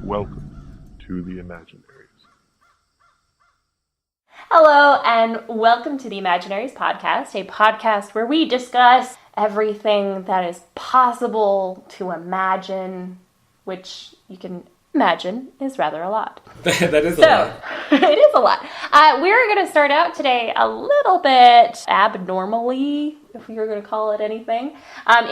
Welcome to the Imaginaries. Hello, and welcome to the Imaginaries podcast, a podcast where we discuss everything that is possible to imagine, which you can imagine is rather a lot. That is a lot. It is a lot. We're going to start out today a little bit abnormally, if we were going to call it anything,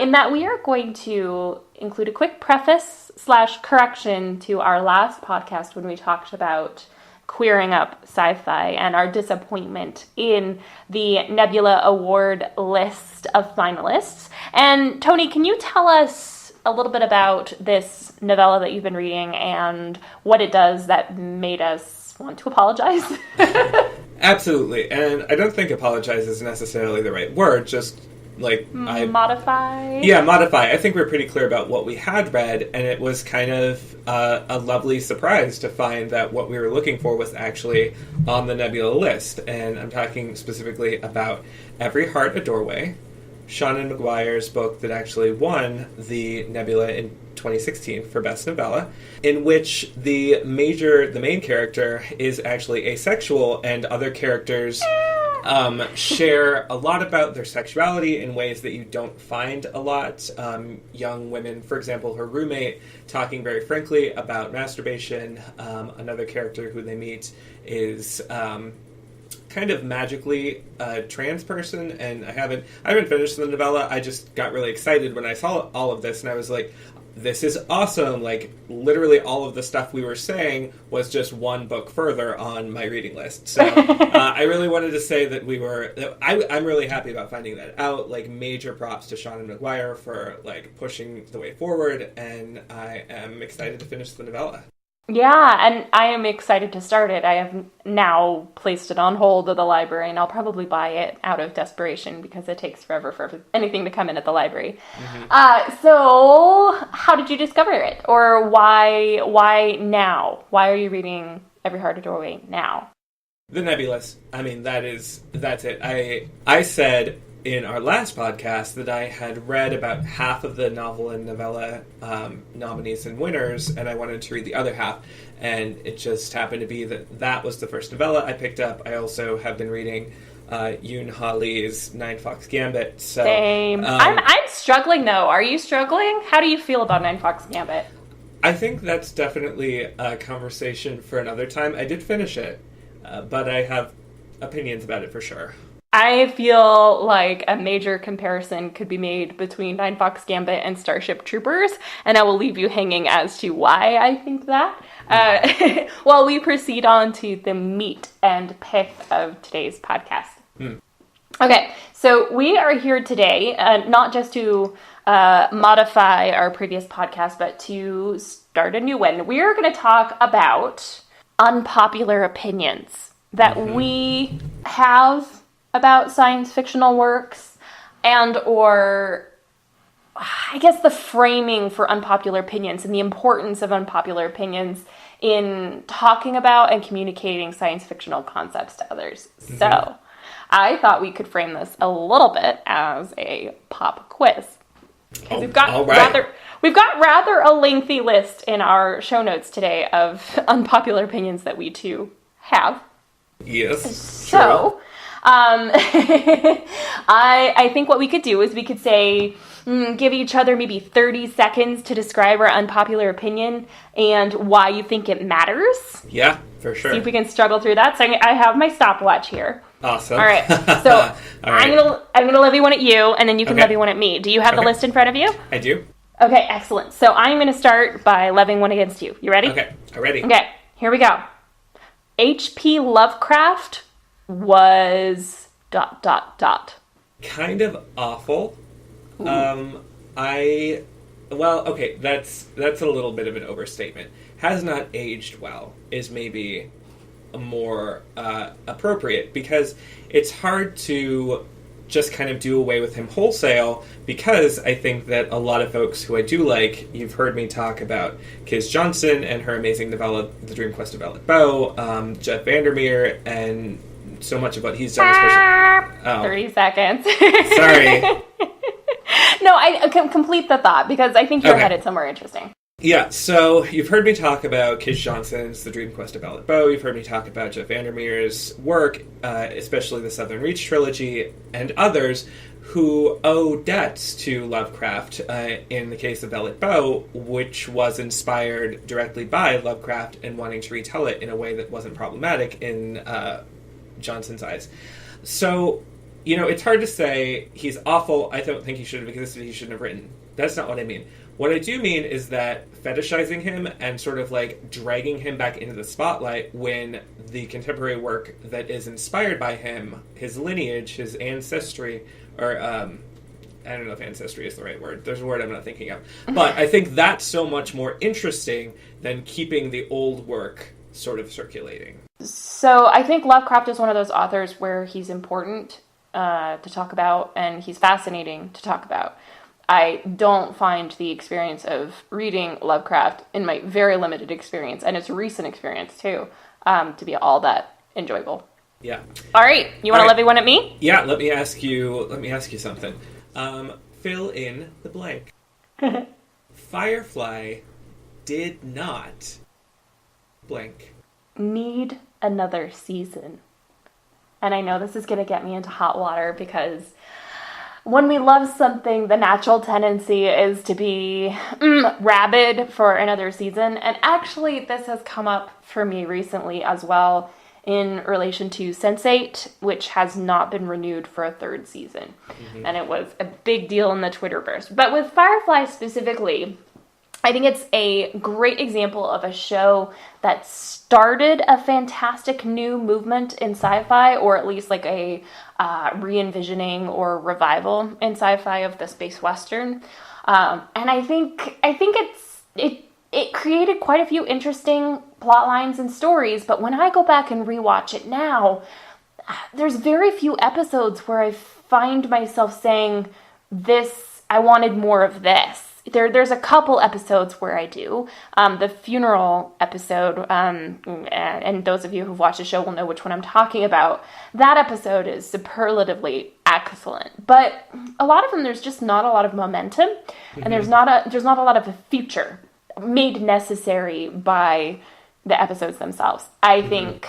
in that we are going to include a quick preface / correction to our last podcast when we talked about queering up sci-fi and our disappointment in the Nebula Award list of finalists. And Tony, can you tell us a little bit about this novella that you've been reading and what it does that made us want to apologize? Absolutely. And I don't think apologize is necessarily the right word, just modify? Yeah, modify. I think we're pretty clear about what we had read, and it was kind of a lovely surprise to find that what we were looking for was actually on the Nebula list. And I'm talking specifically about Every Heart a Doorway, Seanan McGuire's book that actually won the Nebula in 2016 for Best Novella, in which the main character is actually asexual, and other characters share a lot about their sexuality in ways that you don't find a lot. Young women, for example, her roommate, talking very frankly about masturbation. Another character who they meet is kind of magically a trans person, and I haven't finished the novella. I just got really excited when I saw all of this, and I was like, this is awesome. Like, literally all of the stuff we were saying was just one book further on my reading list. So I really wanted to say that I'm really happy about finding that out. Like, major props to Seanan McGuire for, like, pushing the way forward, and I am excited to finish the novella. Yeah, and I am excited to start it. I have now placed it on hold at the library, and I'll probably buy it out of desperation because it takes forever for anything to come in at the library. Mm-hmm. So, how did you discover it? Or why now? Why are you reading Every Heart a Doorway now? The Nebulous. I mean, that's it. I said in our last podcast that I had read about half of the novel and novella nominees and winners, and I wanted to read the other half, and it just happened to be that was the first novella I picked up. I also have been reading Yoon Ha Lee's Nine Fox Gambit. So, same. I'm struggling, though. Are you struggling? How do you feel about Nine Fox Gambit? I think that's definitely a conversation for another time. I did finish it, but I have opinions about it for sure. I feel like a major comparison could be made between Nine Fox Gambit and Starship Troopers, and I will leave you hanging as to why I think that. While we proceed on to the meat and pith of today's podcast. Okay, so we are here today, not just to modify our previous podcast, but to start a new one. We are going to talk about unpopular opinions that we have about science fictional works, and or I guess the framing for unpopular opinions and the importance of unpopular opinions in talking about and communicating science fictional concepts to others. Mm-hmm. So I thought we could frame this a little bit as a pop quiz. We've got rather a lengthy list in our show notes today of unpopular opinions that we too have. Yes. So I think what we could do is we could say, give each other maybe 30 seconds to describe our unpopular opinion and why you think it matters. Yeah, for sure. See if we can struggle through that. So I have my stopwatch here. Awesome. All right. So I'm gonna levy one at you, and then you can levy one at me. Do you have the list in front of you? I do. Okay, excellent. So I'm gonna start by levying one against you. You ready? Okay, I'm ready. Okay, here we go. H.P. Lovecraft was ... Kind of awful. Ooh. That's a little bit of an overstatement. Has not aged well is maybe more appropriate, because it's hard to just kind of do away with him wholesale, because I think that a lot of folks who I do like, you've heard me talk about Kiz Johnson and her amazing novella, The Dream Quest of Violet Bow, Jeff Vandermeer, and so much of what he's done, especially... 30 seconds. Sorry. No, I can complete the thought, because I think you're headed somewhere interesting. Yeah, so you've heard me talk about Kish Johnson's The Dream Quest of Ballot Bow. You've heard me talk about Jeff Vandermeer's work, especially the Southern Reach trilogy, and others who owe debts to Lovecraft in the case of Ballot Bow, which was inspired directly by Lovecraft and wanting to retell it in a way that wasn't problematic in Johnson's eyes. So, it's hard to say he's awful. I don't think he should have existed. He shouldn't have written. That's not what I mean. What I do mean is that fetishizing him and sort of like dragging him back into the spotlight when the contemporary work that is inspired by him, his lineage, his ancestry, or I don't know if ancestry is the right word. There's a word I'm not thinking of. But I think that's so much more interesting than keeping the old work sort of circulating. So I think Lovecraft is one of those authors where he's important to talk about and he's fascinating to talk about. I don't find the experience of reading Lovecraft, in my very limited experience, and it's a recent experience too, to be all that enjoyable. Yeah. All right, you want to levy one at me? Yeah. Let me ask you something. Fill in the blank. Firefly did not blank. Need another season. And I know this is going to get me into hot water because when we love something, the natural tendency is to be rabid for another season. And actually, this has come up for me recently as well in relation to Sense8, which has not been renewed for a third season. Mm-hmm. And it was a big deal in the Twitterverse. But with Firefly specifically, I think it's a great example of a show that started a fantastic new movement in sci-fi, or at least like a re-envisioning or revival in sci-fi of the space western. And I think it created quite a few interesting plot lines and stories. But when I go back and rewatch it now, there's very few episodes where I find myself saying, I wanted more of this. There's a couple episodes where I do. The funeral episode, and those of you who've watched the show will know which one I'm talking about. That episode is superlatively excellent. But a lot of them, there's just not a lot of momentum, and there's not a lot of a future made necessary by the episodes themselves. I think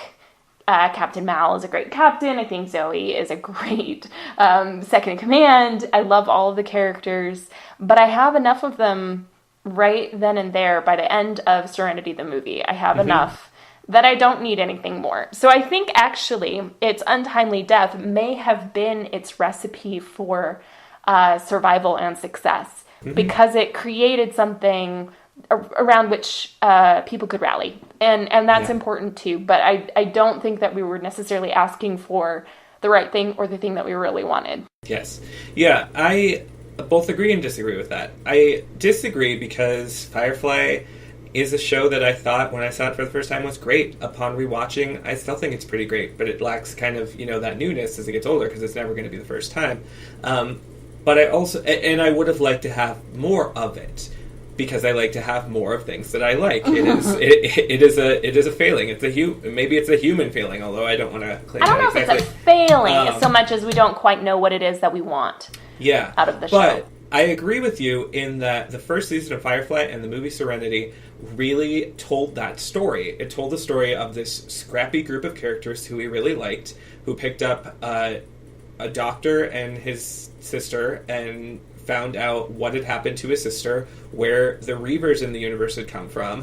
Captain Mal is a great captain. I think Zoe is a great second in command. I love all of the characters, but I have enough of them right then and there by the end of Serenity the movie. I have enough that I don't need anything more. So I think actually its untimely death may have been its recipe for survival and success because it created something around which people could rally. And that's important too. But I don't think that we were necessarily asking for the right thing or the thing that we really wanted. Yes. Yeah, I both agree and disagree with that. I disagree because Firefly is a show that I thought when I saw it for the first time was great. Upon rewatching, I still think it's pretty great, but it lacks kind of, that newness as it gets older because it's never going to be the first time. But I also, and I would have liked to have more of it, because I like to have more of things that I like. It is a failing. Maybe it's a human failing, although I don't want to claim. I don't know if it's a failing so much as we don't quite know what it is that we want. Out of the show. But I agree with you in that the first season of Firefly and the movie Serenity really told that story. It told the story of this scrappy group of characters who we really liked, who picked up a doctor and his sister and found out what had happened to his sister, where the Reavers in the universe had come from.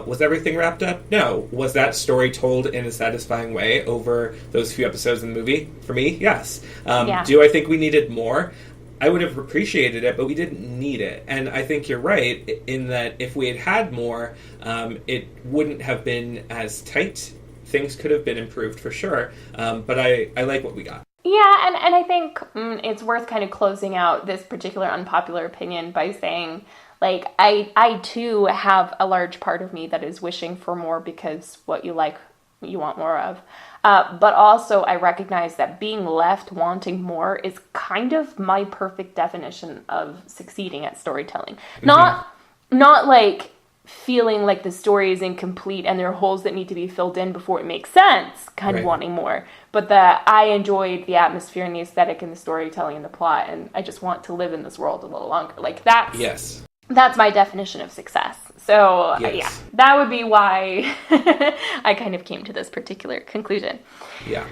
Was everything wrapped up? No. Was that story told in a satisfying way over those few episodes in the movie? For me, yes. Do I think we needed more? I would have appreciated it, but we didn't need it. And I think you're right in that if we had had more, it wouldn't have been as tight. Things could have been improved for sure. But I like what we got. Yeah, and I think it's worth kind of closing out this particular unpopular opinion by saying, like, I too have a large part of me that is wishing for more because what you like, you want more of. But also I recognize that being left wanting more is kind of my perfect definition of succeeding at storytelling. Not like feeling like the story is incomplete and there are holes that need to be filled in before it makes sense, kind of wanting more. But that I enjoyed the atmosphere and the aesthetic and the storytelling and the plot, and I just want to live in this world a little longer. Like that's That's my definition of success. So, Yes. yeah, that would be why I kind of came to this particular conclusion. Yeah.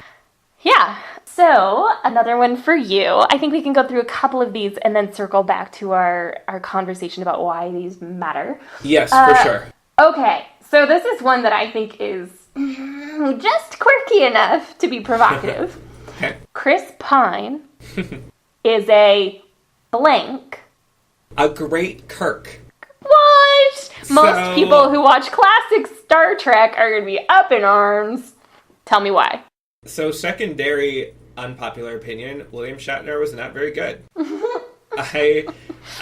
Yeah. So, another one for you. I think we can go through a couple of these and then circle back to our conversation about why these matter. Yes, for sure. Okay. So, this is one that I think is just quirky enough to be provocative. Okay. Chris Pine is a blank. A great Kirk. What? Most So- people who watch classic Star Trek are going to be up in arms. Tell me why. So, secondary unpopular opinion, William Shatner was not very good. I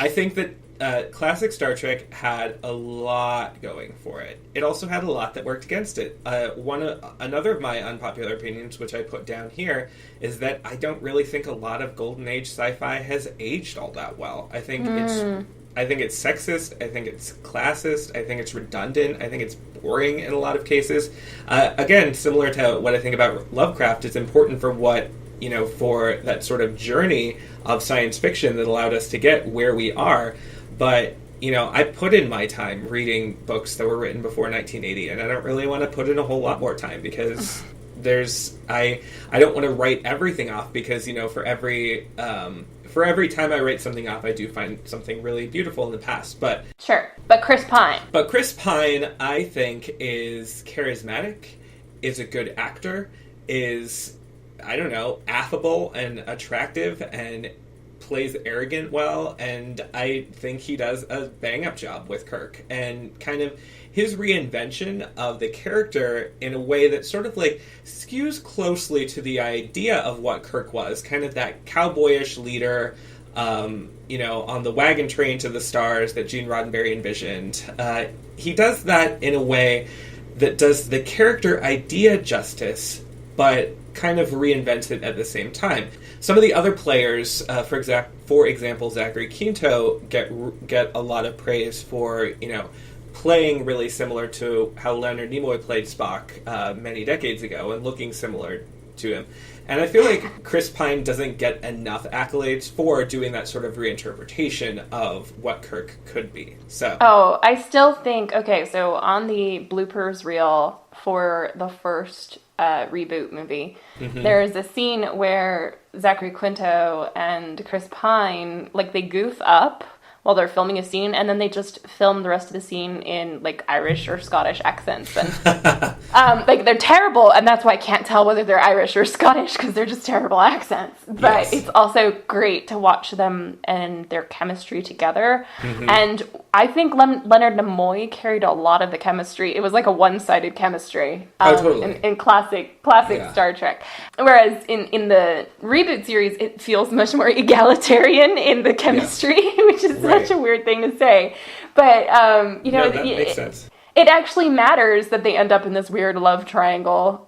think that classic Star Trek had a lot going for it. It also had a lot that worked against it. Another of my unpopular opinions, which I put down here, is that I don't really think a lot of Golden Age sci-fi has aged all that well. I think it's sexist. I think it's classist. I think it's redundant. I think it's boring in a lot of cases. Again, similar to what I think about Lovecraft, it's important for for that sort of journey of science fiction that allowed us to get where we are. But, I put in my time reading books that were written before 1980, and I don't really want to put in a whole lot more time because I don't want to write everything off because, for every time I write something off, I do find something really beautiful in the past. But Sure. But Chris Pine. I think, is charismatic, is a good actor, is, I don't know, affable and attractive, and plays arrogant well, and I think he does a bang-up job with Kirk. And kind of his reinvention of the character in a way that sort of skews closely to the idea of what Kirk was, kind of that cowboyish leader, on the wagon train to the stars that Gene Roddenberry envisioned. He does that in a way that does the character idea justice, but kind of reinvents it at the same time. Some of the other players, for example, Zachary Quinto, get a lot of praise for, playing really similar to how Leonard Nimoy played Spock many decades ago and looking similar to him. And I feel like Chris Pine doesn't get enough accolades for doing that sort of reinterpretation of what Kirk could be. So, I still think, okay, so on the bloopers reel for the first reboot movie, there is a scene where Zachary Quinto and Chris Pine, they goof up while they're filming a scene, and then they just film the rest of the scene in Irish or Scottish accents, and they're terrible, and that's why I can't tell whether they're Irish or Scottish because they're just terrible accents. But It's also great to watch them and their chemistry together. And I think Leonard Nimoy carried a lot of the chemistry. It was like a one-sided chemistry totally. in classic Star Trek. Whereas in the reboot series, it feels much more egalitarian in the chemistry, which is such a weird thing to say. But, that makes sense. It actually matters that they end up in this weird love triangle,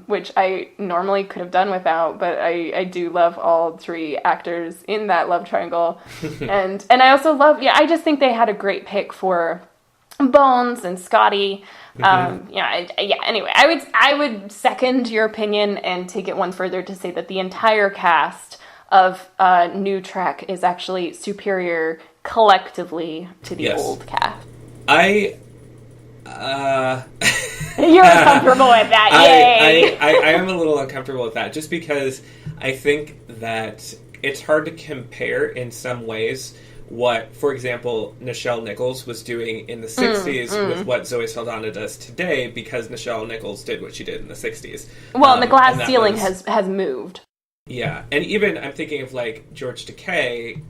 which I normally could have done without, but I do love all three actors in that love triangle. and I also love, I just think they had a great pick for Bones and Scotty. Anyway, I would second your opinion and take it one further to say that the entire cast of New Trek is actually superior collectively to the old cast. You're uncomfortable with that, yay! I am a little uncomfortable with that, just because I think that it's hard to compare in some ways what, for example, Nichelle Nichols was doing in the 60s with what Zoe Saldana does today, because Nichelle Nichols did what she did in the 60s. Well, and the glass ceiling has moved. Yeah, and even I'm thinking of George Takei,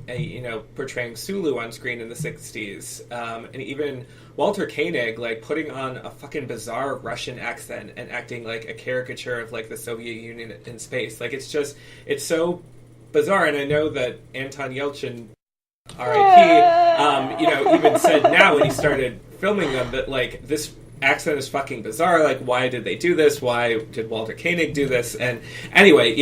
portraying Sulu on screen in the 60s, and even Walter Koenig, putting on a fucking bizarre Russian accent and acting like a caricature of the Soviet Union in space. It's so bizarre, and I know that Anton Yelchin, R.I.P., even said now when he started filming them that this accent is fucking bizarre. Why did they do this? Why did Walter Koenig do this? And anyway,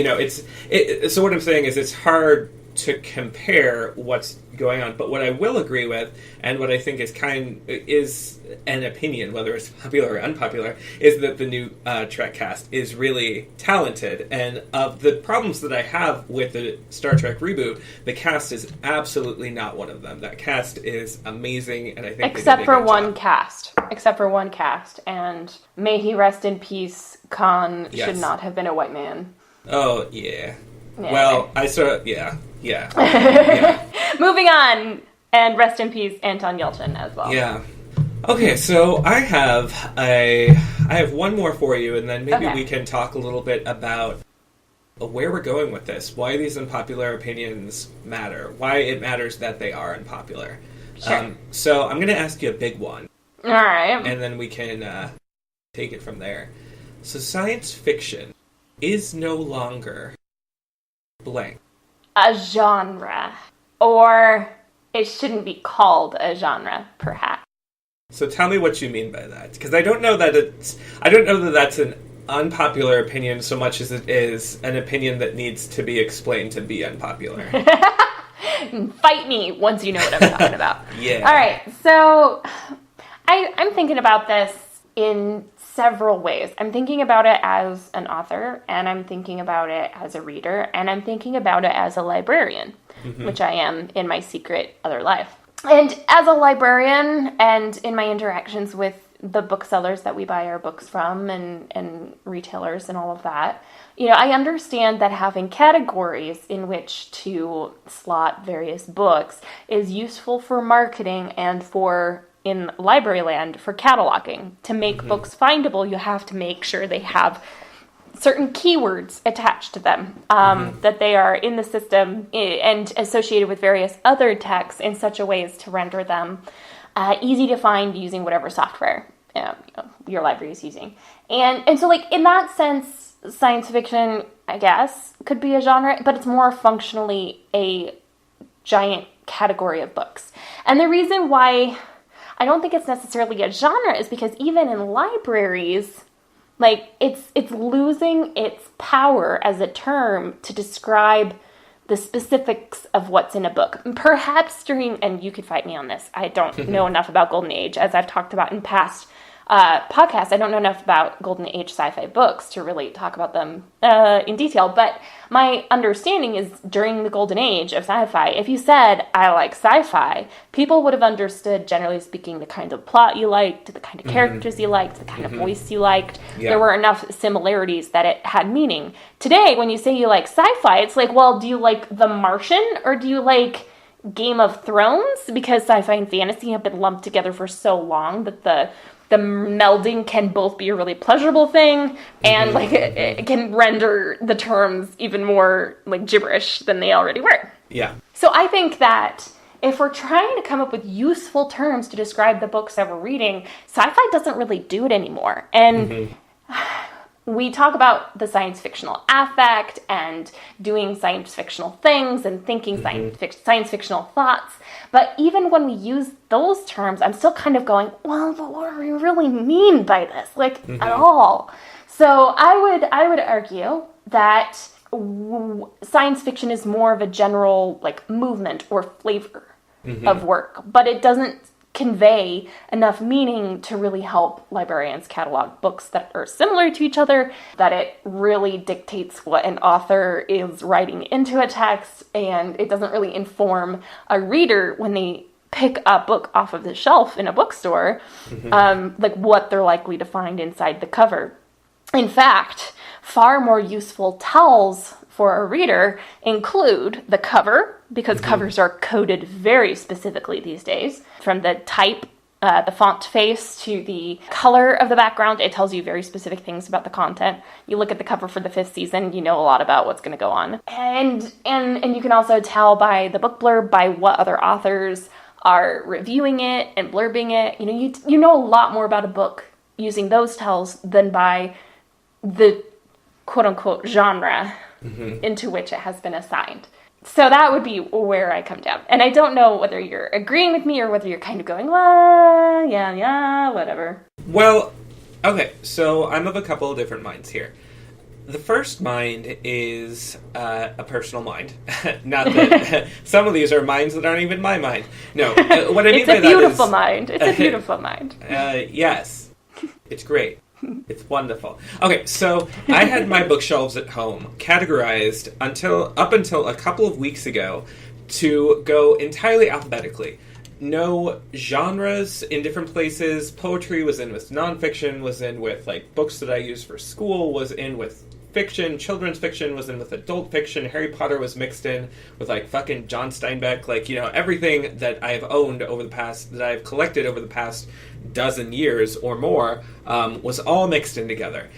so what I'm saying is it's hard to compare what's going on. But what I will agree with, and what I think is an opinion, whether it's popular or unpopular, is that the new Trek cast is really talented. And of the problems that I have with the Star Trek reboot, the cast is absolutely not one of them. That cast is amazing, and I think except for one cast, and may he rest in peace. Khan should not have been a white man. Oh yeah. Well, yeah. Moving on, and rest in peace, Anton Yelchin as well. Yeah. Okay, so I have one more for you, and then maybe we can talk a little bit about where we're going with this, why these unpopular opinions matter, why it matters that they are unpopular. Sure. So I'm going to ask you a big one. All right. And then we can take it from there. So science fiction is no longer blank. A genre. Or it shouldn't be called a genre, perhaps. So tell me what you mean by that, because I don't know that that's an unpopular opinion so much as it is an opinion that needs to be explained to be unpopular. Fight me once you know what I'm talking about. Yeah. All right, so I'm thinking about this in several ways. I'm thinking about it as an author, and I'm thinking about it as a reader, and I'm thinking about it as a librarian, which I am in my secret other life. And as a librarian, and in my interactions with the booksellers that we buy our books from, and retailers and all of that, I understand that having categories in which to slot various books is useful for marketing and in library land, for cataloging. To make books findable, you have to make sure they have certain keywords attached to them, that they are in the system and associated with various other texts in such a way as to render them easy to find using whatever software your library is using. And so, in that sense, science fiction, I guess, could be a genre, but it's more functionally a giant category of books. And the reason why I don't think it's necessarily a genre is because even in libraries, it's losing its power as a term to describe the specifics of what's in a book. Perhaps and you could fight me on this, I don't know enough about Golden Age, as I've talked about in past podcasts. I don't know enough about Golden Age sci-fi books to really talk about them in detail, but my understanding is during the Golden Age of sci-fi, if you said, I like sci-fi, people would have understood, generally speaking, the kind of plot you liked, the kind of characters you liked, the kind of voice you liked. Yeah. There were enough similarities that it had meaning. Today, when you say you like sci-fi, it's like, well, do you like The Martian, or do you like Game of Thrones? Because sci-fi and fantasy have been lumped together for so long that the melding can both be a really pleasurable thing, and it can render the terms even more gibberish than they already were. Yeah. So I think that if we're trying to come up with useful terms to describe the books that we're reading, sci-fi doesn't really do it anymore. And we talk about the science fictional affect and doing science fictional things and thinking science fictional thoughts. But even when we use those terms, I'm still kind of going, well, but what do we really mean by this? At all. So I would argue that science fiction is more of a general movement or flavor of work, but it doesn't convey enough meaning to really help librarians catalog books that are similar to each other, that it really dictates what an author is writing into a text, and it doesn't really inform a reader when they pick a book off of the shelf in a bookstore, what they're likely to find inside the cover. In fact, far more useful tells for a reader include the cover, because covers are coded very specifically these days. From the type, the font face, to the color of the background, it tells you very specific things about the content. You look at the cover for the 5th season, you know a lot about what's going to go on. And you can also tell by the book blurb, by what other authors are reviewing it and blurbing it. You know a lot more about a book using those tells than by the quote-unquote genre into which it has been assigned. So that would be where I come down. And I don't know whether you're agreeing with me or whether you're kind of going, well, yeah, whatever. Well, okay, so I'm of a couple of different minds here. The first mind is a personal mind. Not that some of these are minds that aren't even my mind. No, what I mean by that is... It's a beautiful mind. It's a beautiful mind. Yes. It's great. It's wonderful. Okay, so I had my bookshelves at home categorized up until a couple of weeks ago to go entirely alphabetically. No genres in different places. Poetry was in with nonfiction, was in with like books that I use for school, was in with fiction, children's fiction was in with adult fiction, Harry Potter was mixed in with like fucking John Steinbeck, like, you know, everything that I've owned that I've collected over the past dozen years or more, was all mixed in together.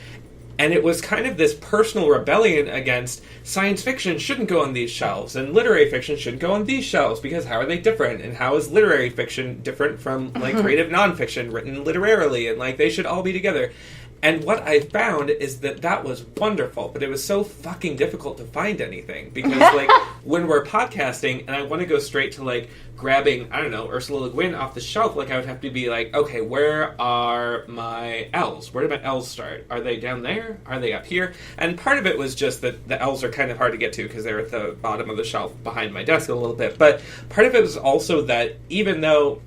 And it was kind of this personal rebellion against science fiction shouldn't go on these shelves, and literary fiction shouldn't go on these shelves, because how are they different? And how is literary fiction different from, like, creative nonfiction written literarily? And, like, they should all be together. And what I found is that was wonderful, but it was so fucking difficult to find anything. Because, like, when we're podcasting and I want to go straight to, like, grabbing, I don't know, Ursula Le Guin off the shelf, like, I would have to be like, okay, where are my L's? Where did my L's start? Are they down there? Are they up here? And part of it was just that the L's are kind of hard to get to because they're at the bottom of the shelf behind my desk a little bit. But part of it was also that even though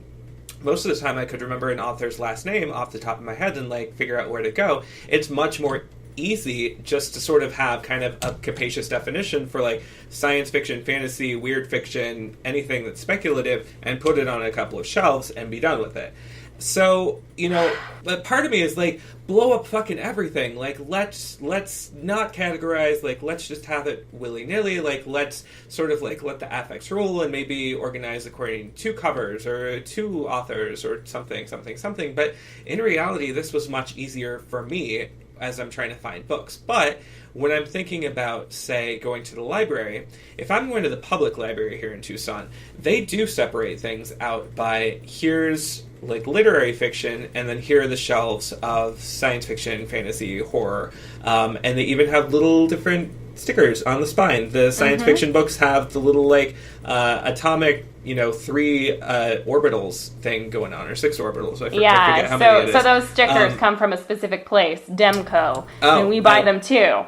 most of the time I could remember an author's last name off the top of my head and, like, figure out where to go, it's much more easy just to sort of have kind of a capacious definition for, like, science fiction, fantasy, weird fiction, anything that's speculative, and put it on a couple of shelves and be done with it. So, you know, but part of me is like, blow up fucking everything. Like, let's not categorize. Like, let's just have it willy-nilly. Like, let's sort of, like, let the affects rule and maybe organize according to covers or to authors or something. But in reality, this was much easier for me as I'm trying to find books. But when I'm thinking about, say, going to the library, if I'm going to the public library here in Tucson, they do separate things out by here's, like, literary fiction, and then here are the shelves of science fiction, fantasy, horror, and they even have little different stickers on the spine. The science fiction books have the little, like, atomic, you know, 3 orbitals thing going on, or 6 orbitals. I forget how many it is. So those stickers come from a specific place, Demco, and we buy them too.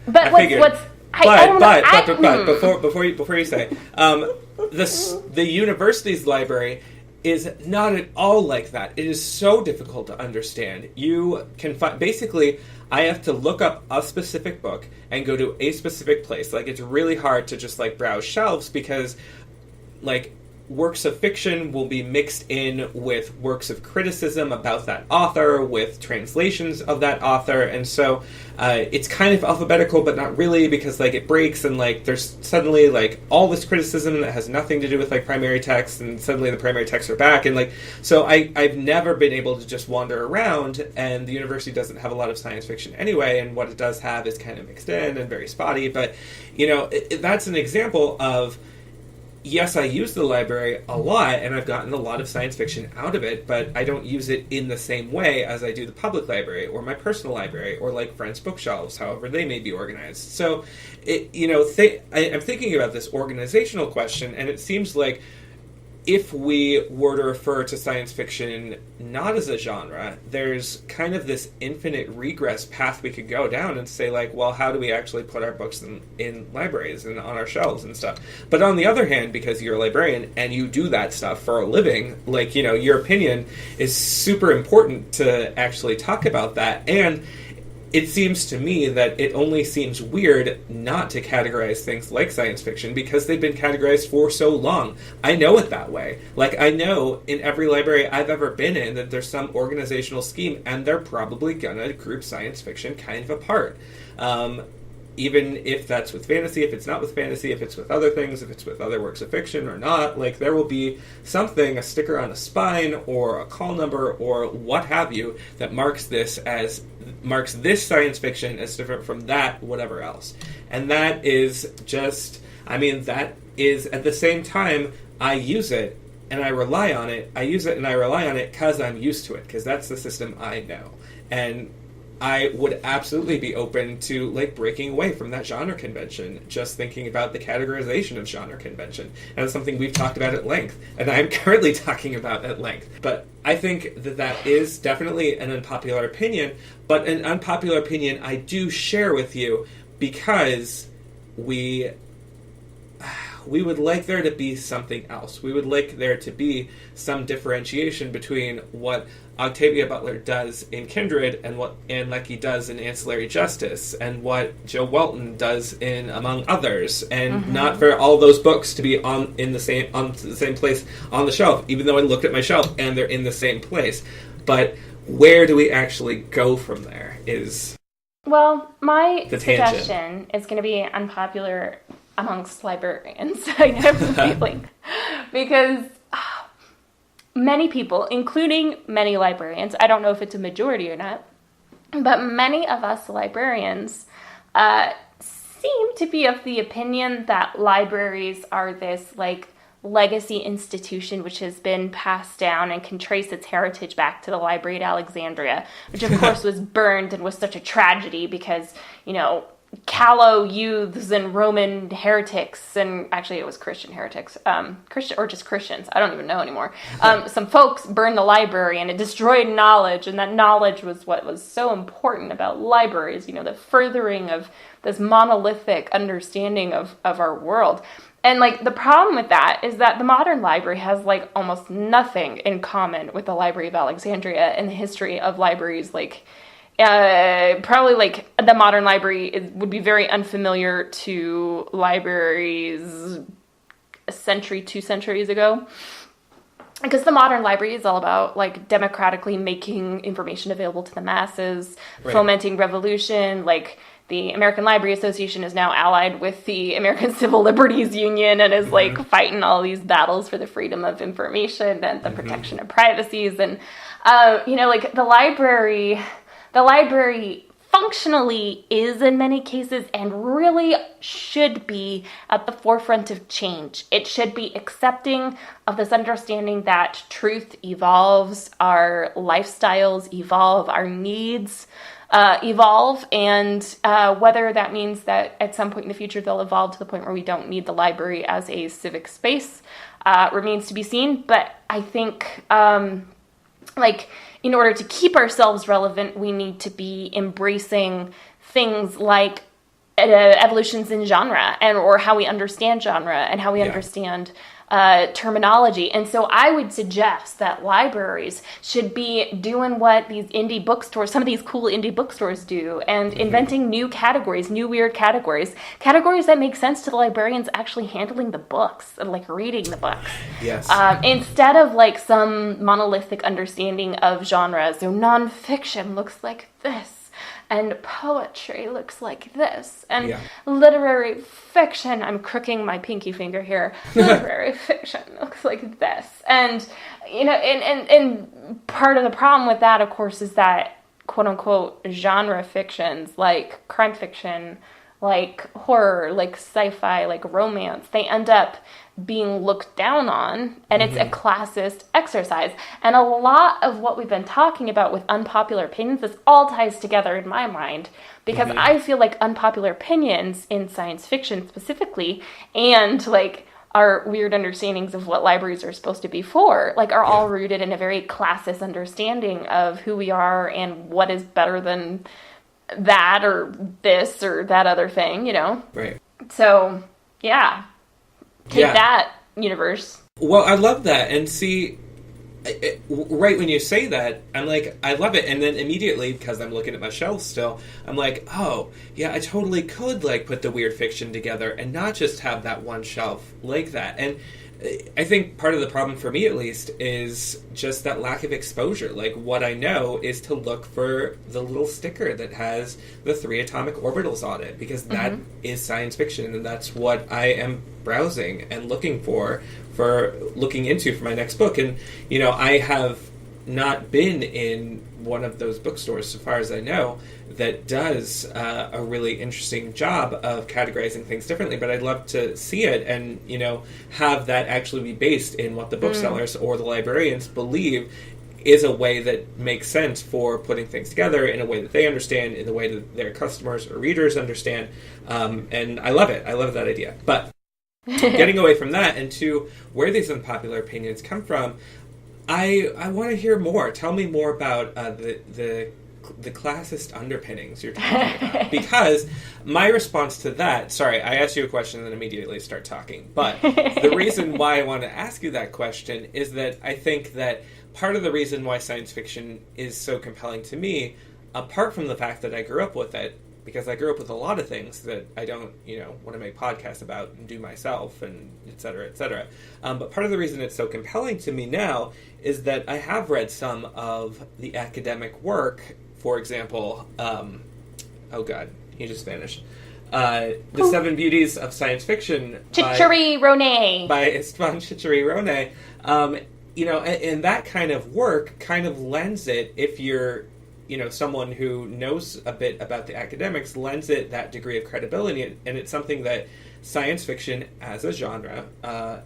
But before you say, the university's library is not at all like that. It is so difficult to understand. You can find, basically, I have to look up a specific book and go to a specific place. Like, it's really hard to just, like, browse shelves because, like, works of fiction will be mixed in with works of criticism about that author, with translations of that author, and so it's kind of alphabetical, but not really, because, like, it breaks, and, like, there's suddenly, like, all this criticism that has nothing to do with, like, primary text, and suddenly the primary texts are back, and, like, so I've never been able to just wander around, and the university doesn't have a lot of science fiction anyway, and what it does have is kind of mixed in and very spotty, but, you know, that's an example of, yes, I use the library a lot, and I've gotten a lot of science fiction out of it, but I don't use it in the same way as I do the public library, or my personal library, or, like, friends' bookshelves, however they may be organized. So, I'm thinking about this organizational question, and it seems like if we were to refer to science fiction not as a genre, there's kind of this infinite regress path we could go down and say, like, well, how do we actually put our books in libraries and on our shelves and stuff? But on the other hand, because you're a librarian and you do that stuff for a living, like, you know, your opinion is super important to actually talk about that. And it seems to me that it only seems weird not to categorize things like science fiction because they've been categorized for so long. I know it that way. Like, I know in every library I've ever been in that there's some organizational scheme, and they're probably gonna group science fiction kind of apart. Even if that's with fantasy, if it's not with fantasy, if it's with other things, if it's with other works of fiction or not, like, there will be something, a sticker on a spine or a call number or what have you, that marks this science fiction as different from that whatever else. And that is just, I mean, that is, at the same time, I use it and I rely on it. I use it and I rely on it because I'm used to it, because that's the system I know. And I would absolutely be open to like breaking away from that genre convention, just thinking about the categorization of genre convention. And it's something we've talked about at length, and I'm currently talking about at length. But I think that is definitely an unpopular opinion, but an unpopular opinion I do share with you because we would like there to be something else. We would like there to be some differentiation between what Octavia Butler does in Kindred and what Ann Leckie does in Ancillary Justice and what Joe Welton does in Among Others, and not for all those books to be on the same place on the shelf, even though I looked at my shelf and they're in the same place. But where do we actually go from there is my the suggestion is going to be unpopular amongst librarians. I have a feeling. Because many people, including many librarians, I don't know if it's a majority or not, but many of us librarians seem to be of the opinion that libraries are this, like, legacy institution which has been passed down and can trace its heritage back to the Library at Alexandria, which of course was burned and was such a tragedy because, callow youths and Roman heretics, and actually it was Christian heretics, or just Christians, I don't even know anymore. Some folks burned the library and it destroyed knowledge, and that knowledge was what was so important about libraries, the furthering of this monolithic understanding of our world. And, like, the problem with that is that the modern library has, like, almost nothing in common with the Library of Alexandria in the history of libraries, like, probably, like, the modern library would be very unfamiliar to libraries a century, 2 centuries ago. Because the modern library is all about, like, democratically making information available to the masses, fomenting revolution. Like, the American Library Association is now allied with the American Civil Liberties Union and is, like, fighting all these battles for the freedom of information and the protection of privacies. And, like, the library functionally is in many cases and really should be at the forefront of change. It should be accepting of this understanding that truth evolves, our lifestyles evolve, our needs evolve, and whether that means that at some point in the future they'll evolve to the point where we don't need the library as a civic space remains to be seen. But I think in order to keep ourselves relevant, we need to be embracing things like evolutions in genre or how we understand genre and how we understand terminology. And so I would suggest that libraries should be doing what these indie bookstores, some of these cool indie bookstores do, and inventing new categories, new weird categories that make sense to the librarians actually handling the books and, like, reading the books. Yes. Instead of, like, some monolithic understanding of genres. So nonfiction looks like this, and poetry looks like this, and literary fiction, I'm crooking my pinky finger here, literary fiction looks like this. And, and part of the problem with that, of course, is that, quote-unquote, genre fictions, like crime fiction, like horror, like sci-fi, like romance, they end up being looked down on, and it's a classist exercise. And a lot of what we've been talking about with unpopular opinions, this all ties together in my mind, because I feel like unpopular opinions in science fiction specifically, and, like, our weird understandings of what libraries are supposed to be for, like, are all rooted in a very classist understanding of who we are and what is better than that or this or that other thing, Right. So, take that, universe. Well, I love that. And see, right when you say that, I'm like, I love it. And then immediately, because I'm looking at my shelf still, I'm like, oh, yeah, I totally could, like, put the weird fiction together and not just have that one shelf like that. And I think part of the problem for me, at least, is just that lack of exposure. Like, what I know is to look for the little sticker that has the 3 atomic orbitals on it, because that is science fiction, and that's what I am browsing and looking for looking into for my next book. And, I have not been in one of those bookstores, so far as I know, that does a really interesting job of categorizing things differently, but I'd love to see it and, have that actually be based in what the booksellers or the librarians believe is a way that makes sense for putting things together in a way that they understand, in the way that their customers or readers understand. And I love it. I love that idea. But getting away from that and to where these unpopular opinions come from, I want to hear more. Tell me more about the classist underpinnings you're talking about. Because my response to that, sorry, I asked you a question and then immediately start talking. But the reason why I want to ask you that question is that I think that part of the reason why science fiction is so compelling to me, apart from the fact that I grew up with it, because I grew up with a lot of things that I don't, want to make podcasts about and do myself, and et cetera, et cetera. But part of the reason it's so compelling to me now is that I have read some of the academic work. For example, oh god, he just vanished. The Seven Beauties of Science Fiction Chichery Ronay by Istvan Chichery Ronay. And that kind of work kind of lends it, if you're someone who knows a bit about the academics, lends it that degree of credibility, and it's something that science fiction as a genre,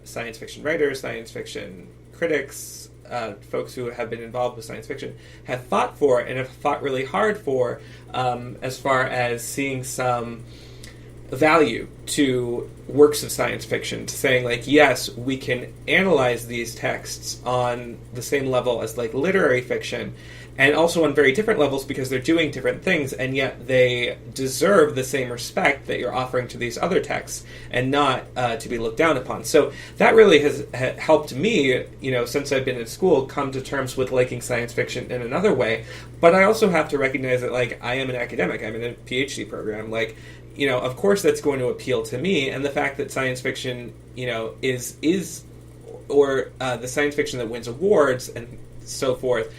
science fiction writers, science fiction critics, folks who have been involved with science fiction have fought for and have fought really hard for, as far as seeing some value to works of science fiction, to saying, like, yes, we can analyze these texts on the same level as, like, literary fiction, and also on very different levels because they're doing different things, and yet they deserve the same respect that you're offering to these other texts, and not to be looked down upon. So that really has helped me, since I've been in school, come to terms with liking science fiction in another way. But I also have to recognize that, like, I am an academic. I'm in a PhD program. Like, of course that's going to appeal to me, and the fact that science fiction, is the science fiction that wins awards and so forth,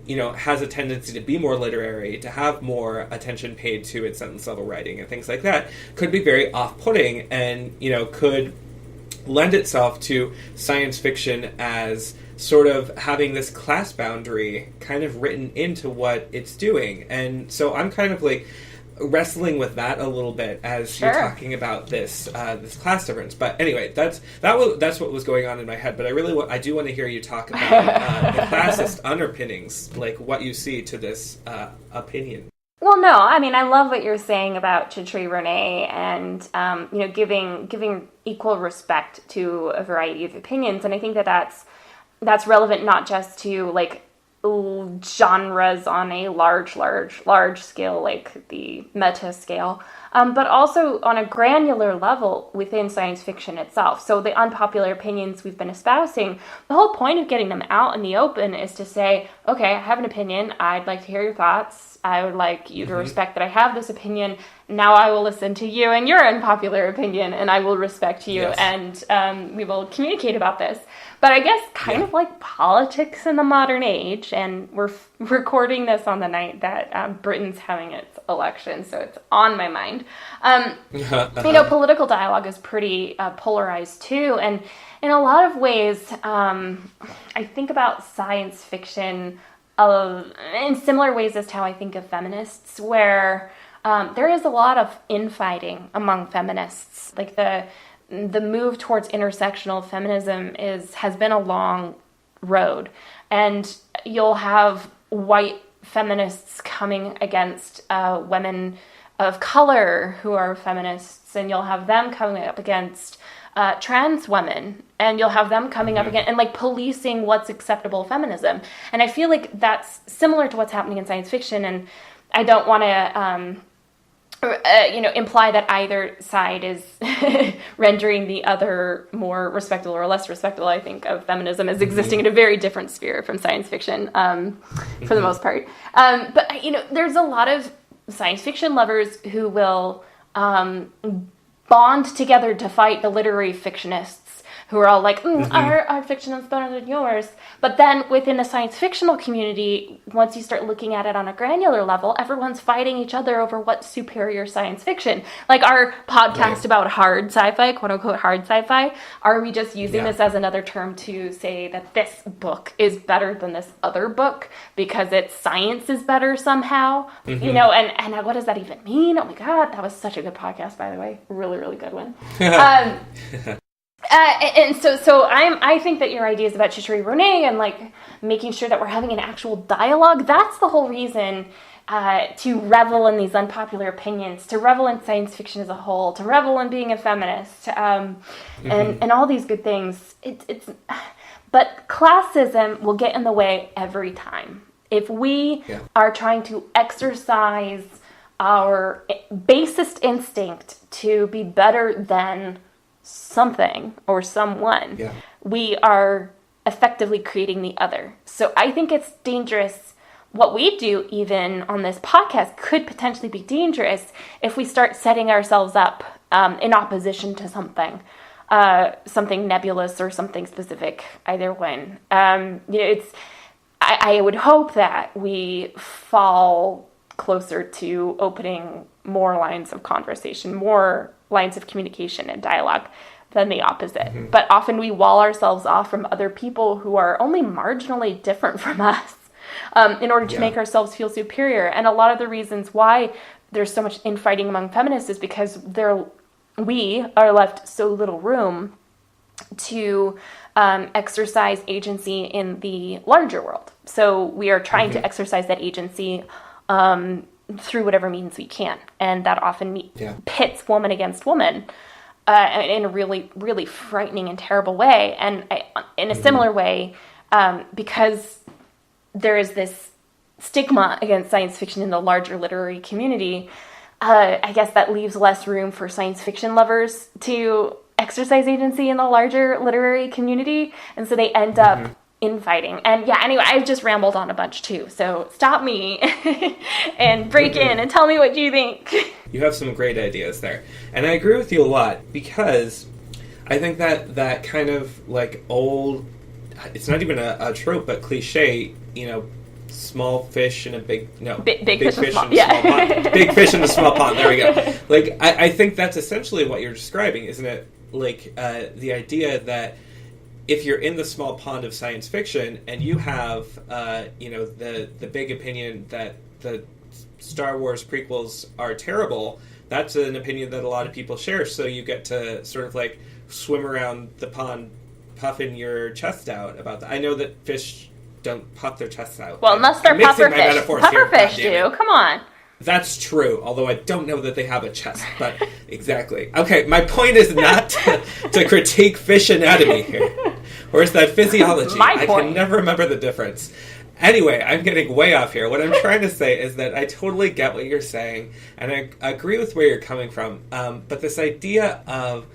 has a tendency to be more literary, to have more attention paid to its sentence level writing and things like that, could be very off-putting and, could lend itself to science fiction as sort of having this class boundary kind of written into what it's doing. And so I'm kind of like wrestling with that a little bit as you're talking about this this class difference. But anyway, that's what was going on in my head. But I do want to hear you talk about the classist underpinnings, like what you see to this opinion. Well, no, I mean, I love what you're saying about Chichery Ronay and giving equal respect to a variety of opinions, and I think that's relevant not just to like genres on a large scale, like the meta scale, but also on a granular level within science fiction itself. So the unpopular opinions we've been espousing, the whole point of getting them out in the open is to say, okay, I have an opinion, I'd like to hear your thoughts, I would like you to respect that I have this opinion, now I will listen to you and your unpopular opinion, and I will respect you, and we will communicate about this. But I guess kind of like politics in the modern age, and we're recording this on the night that Britain's having its election, so it's on my mind. Political dialogue is pretty polarized too, and in a lot of ways, I think about science fiction in similar ways as to how I think of feminists, where there is a lot of infighting among feminists. Like the move towards intersectional feminism has been a long road, and you'll have white feminists coming against women of color who are feminists, and you'll have them coming up against trans women, and you'll have them coming up again and like policing what's acceptable feminism. And I feel like that's similar to what's happening in science fiction, and I don't want to imply that either side is rendering the other more respectable or less respectable. I think of feminism as existing in a very different sphere from science fiction, for the most part. But there's a lot of science fiction lovers who will bond together to fight the literary fictionists who are all like, our fiction is better than yours. But then within the science fictional community, once you start looking at it on a granular level, everyone's fighting each other over what's superior science fiction. Like our podcast about hard sci-fi, quote unquote hard sci-fi, are we just using this as another term to say that this book is better than this other book because its science is better somehow? And what does that even mean? Oh my God, that was such a good podcast, by the way. Really, really good one. I think that your ideas about Chichery Renee and like making sure that we're having an actual dialogue, that's the whole reason to revel in these unpopular opinions, to revel in science fiction as a whole, to revel in being a feminist, and all these good things. But classism will get in the way every time. If we are trying to exercise our basest instinct to be better than something or someone, we are effectively creating the other. So I think it's dangerous. What we do even on this podcast could potentially be dangerous if we start setting ourselves up in opposition to something nebulous or something specific, either one. I would hope that we fall closer to opening more lines of conversation, more lines of communication and dialogue than the opposite. But often we wall ourselves off from other people who are only marginally different from us in order to make ourselves feel superior. And a lot of the reasons why there's so much infighting among feminists is because we are left so little room to exercise agency in the larger world. So we are trying to exercise that agency through whatever means we can. And that often pits woman against woman in a really, really frightening and terrible way. And in a similar way, because there is this stigma against science fiction in the larger literary community, I guess that leaves less room for science fiction lovers to exercise agency in the larger literary community. And so they end up infighting. And anyway, I've just rambled on a bunch too. So stop me and break in and tell me what you think. You have some great ideas there. And I agree with you a lot because I think that kind of like old, it's not even a trope, but cliche, small fish in a big fish in a small pond. Big fish in a small pond. There we go. Like I think that's essentially what you're describing, isn't it? Like the idea that if you're in the small pond of science fiction and you have the big opinion that the Star Wars prequels are terrible, that's an opinion that a lot of people share. So you get to sort of like swim around the pond, puffing your chest out about that. I know that fish don't puff their chests out. Well, unless they're pufferfish. Pufferfish do. Come on. That's true, although I don't know that they have a chest, but exactly. Okay, my point is not to critique fish anatomy here. Or is that physiology? I can never remember the difference. Anyway, I'm getting way off here. What I'm trying to say is that I totally get what you're saying, and I agree with where you're coming from. But this idea of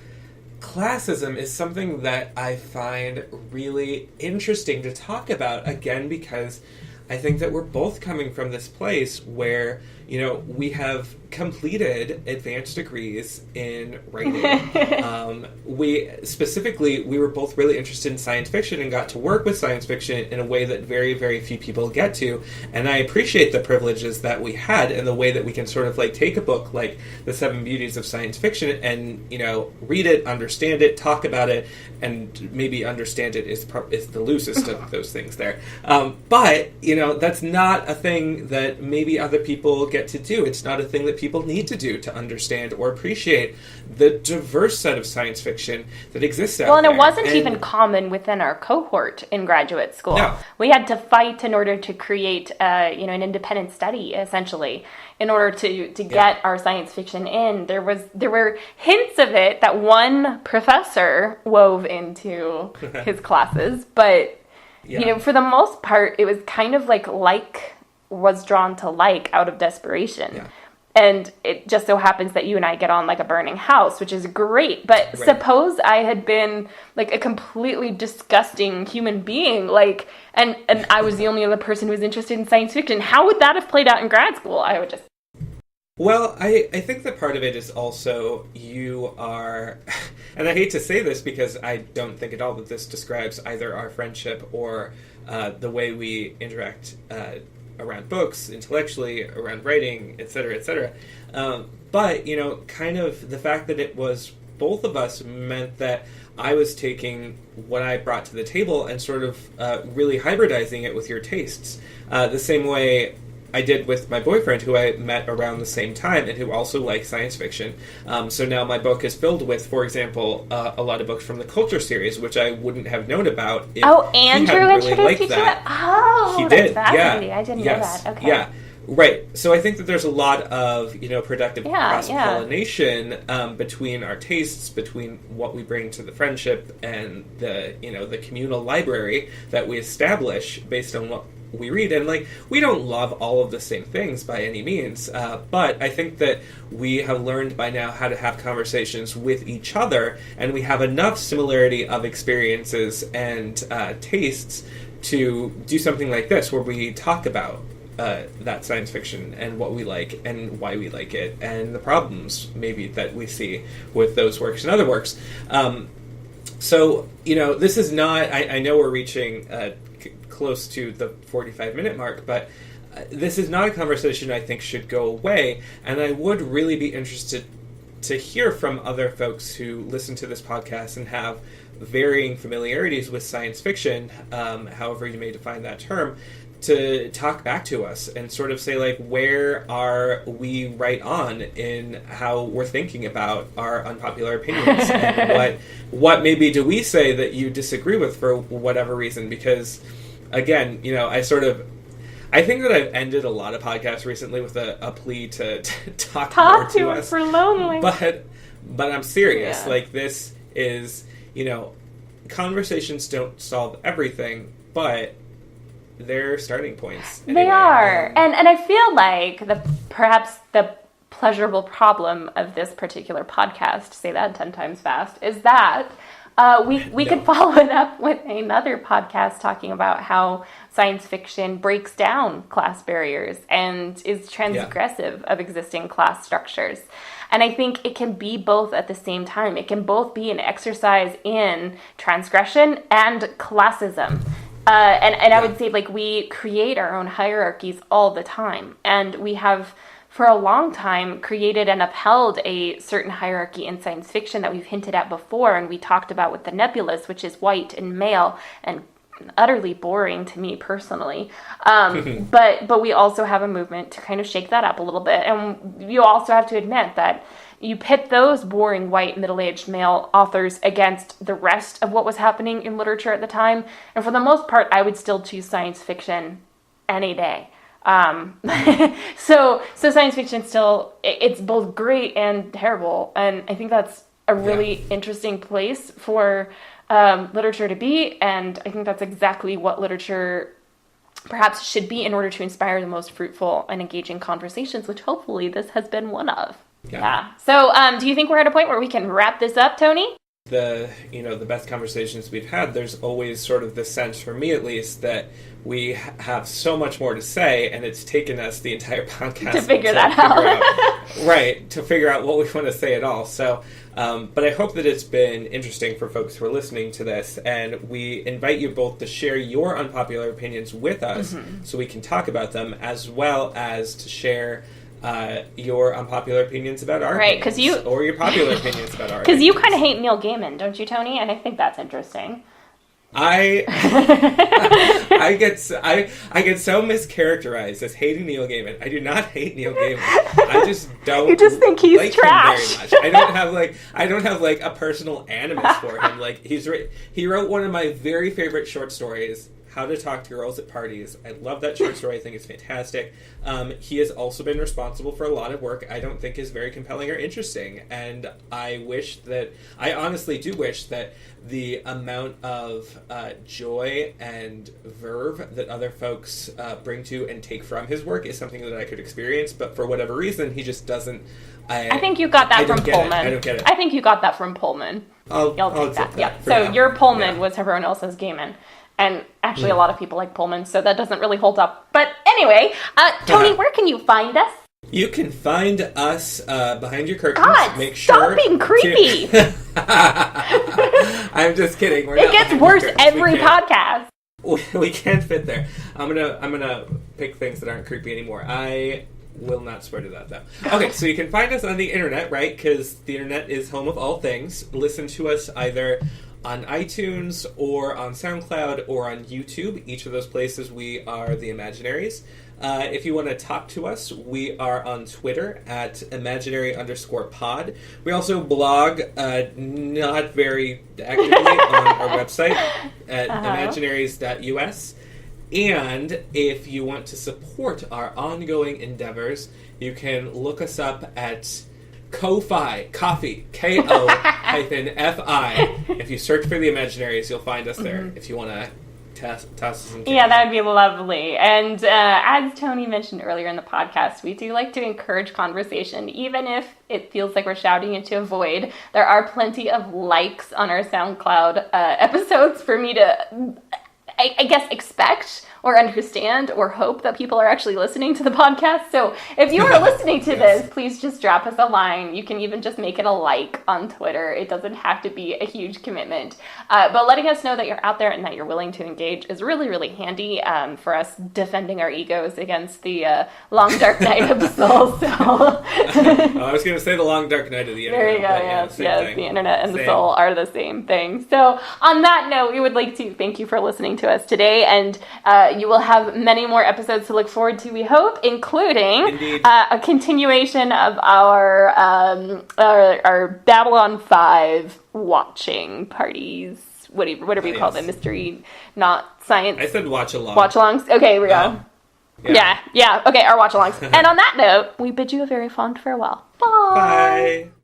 classism is something that I find really interesting to talk about, again, because I think that we're both coming from this place where, we have completed advanced degrees in writing. We were both really interested in science fiction and got to work with science fiction in a way that very, very few people get to. And I appreciate the privileges that we had and the way that we can sort of like take a book like The Seven Beauties of Science Fiction and, read it, understand it, talk about it, and maybe understand it is the loosest of those things there. But that's not a thing that maybe other people get to do. It's not a thing that people need to do to understand or appreciate the diverse set of science fiction that exists out there. Well, and it wasn't even common within our cohort in graduate school. No. We had to fight in order to create, an independent study, essentially, in order to get our science fiction in. There were hints of it that one professor wove into his classes, but for the most part, it was kind of like was drawn to like out of desperation. Yeah. And it just so happens that you and I get on like a burning house, which is great. But suppose I had been like a completely disgusting human being, and I was the only other person who was interested in science fiction. How would that have played out in grad school? I would just... Well, I think that part of it is also you are, and I hate to say this because I don't think at all that this describes either our friendship or the way we interact around books, intellectually, around writing, etc., etc. But, kind of the fact that it was both of us meant that I was taking what I brought to the table and sort of really hybridizing it with your tastes. The same way I did with my boyfriend, who I met around the same time, and who also likes science fiction. So now my book is filled with, for example, a lot of books from the Culture series, which I wouldn't have known about if Andrew he hadn't really introduced liked you to that. it? Oh, he that's did. fascinating. Yeah. I didn't Yes. know that. Okay. Yeah. Right. So I think that there's a lot of, productive cross-pollination between our tastes, between what we bring to the friendship and the communal library that we establish based on what we read. And, we don't love all of the same things by any means, but I think that we have learned by now how to have conversations with each other, and we have enough similarity of experiences and tastes to do something like this, where we talk about that science fiction and what we like and why we like it and the problems maybe that we see with those works and other works. So, this is not, I know we're reaching close to the 45-minute mark, but this is not a conversation I think should go away, and I would really be interested to hear from other folks who listen to this podcast and have varying familiarities with science fiction, however you may define that term, to talk back to us and sort of say, where are we right on in how we're thinking about our unpopular opinions, and what maybe do we say that you disagree with for whatever reason? Because, again, I think that I've ended a lot of podcasts recently with a plea to talk more to us. We're lonely. But I'm serious. Yeah. This is, conversations don't solve everything, but they're starting points. They are. And I feel like perhaps the pleasurable problem of this particular podcast, say that 10 times fast, is that we could follow it up with another podcast talking about how science fiction breaks down class barriers and is transgressive of existing class structures. And I think it can be both at the same time. It can both be an exercise in transgression and classism. I would say, we create our own hierarchies all the time. And we have, for a long time, created and upheld a certain hierarchy in science fiction that we've hinted at before, and we talked about with the nebulous, which is white and male and utterly boring to me personally. But we also have a movement to kind of shake that up a little bit. And you also have to admit that you pit those boring white middle-aged male authors against the rest of what was happening in literature at the time. And for the most part, I would still choose science fiction any day. So science fiction still, it's both great and terrible. And I think that's a really interesting place for literature to be. And I think that's exactly what literature perhaps should be in order to inspire the most fruitful and engaging conversations, which hopefully this has been one of. Yeah. So do you think we're at a point where we can wrap this up, Tony? The best conversations we've had, there's always sort of the sense, for me at least, that we have so much more to say, and it's taken us the entire podcast to figure that out. Right, to figure out what we want to say at all. So, but I hope that it's been interesting for folks who are listening to this, and we invite you both to share your unpopular opinions with us so we can talk about them, as well as to share your unpopular opinions about our opinions, or your popular opinions about our because you kind of hate Neil Gaiman, don't you, Tony? And I think that's interesting. I get so mischaracterized as hating Neil Gaiman. I do not hate Neil Gaiman. I just don't. You just think he's like trash. him very much. I don't have a personal animus for him. He wrote one of my very favorite short stories, How to Talk to Girls at Parties. I love that short story. I think it's fantastic. He has also been responsible for a lot of work I don't think is very compelling or interesting. And I honestly do wish that the amount of joy and verve that other folks bring to and take from his work is something that I could experience. But for whatever reason, he just doesn't. I think you got that from Pullman. I don't get it. I think you got that from Pullman. I'll take that. Yeah. So your Pullman was everyone else's Gaiman. And actually, a lot of people like Pullman, so that doesn't really hold up. But anyway, Tony, where can you find us? You can find us behind your curtains. God, Make sure stop being creepy. I'm just kidding. It gets worse every podcast. We can't fit there. I'm gonna pick things that aren't creepy anymore. I will not swear to that, though. Okay, so you can find us on the internet, right? Because the internet is home of all things. Listen to us either on iTunes or on SoundCloud or on YouTube. Each of those places we are the Imaginaries. If you want to talk to us, we are on Twitter at imaginary_pod. We also blog, not very actively, on our website at imaginaries.us. And if you want to support our ongoing endeavors, you can look us up at Ko-Fi, Coffee, Ko-Fi. If you search for the Imaginaries, you'll find us there if you want to toss us some change. Yeah, that would be lovely. And as Tony mentioned earlier in the podcast, we do like to encourage conversation, even if it feels like we're shouting into a void. There are plenty of likes on our SoundCloud episodes for me to, I guess, expect or understand or hope that people are actually listening to the podcast. So if you are listening to this, please just drop us a line. You can even just make it a like on Twitter. It doesn't have to be a huge commitment. But letting us know that you're out there and that you're willing to engage is really, really handy for us defending our egos against the long, dark night of the soul. So I was going to say the long, dark night of the internet. There you go. Yes, the internet and the soul are the same thing. So on that note, we would like to thank you for listening to us today. And you will have many more episodes to look forward to, we hope, including a continuation of our Babylon 5 watching parties. Whatever you call them, mystery, not science. I said watch-along. Watch-alongs? Okay, here we go. Yeah. Okay, our watch-alongs. And on that note, we bid you a very fond farewell. Bye! Bye!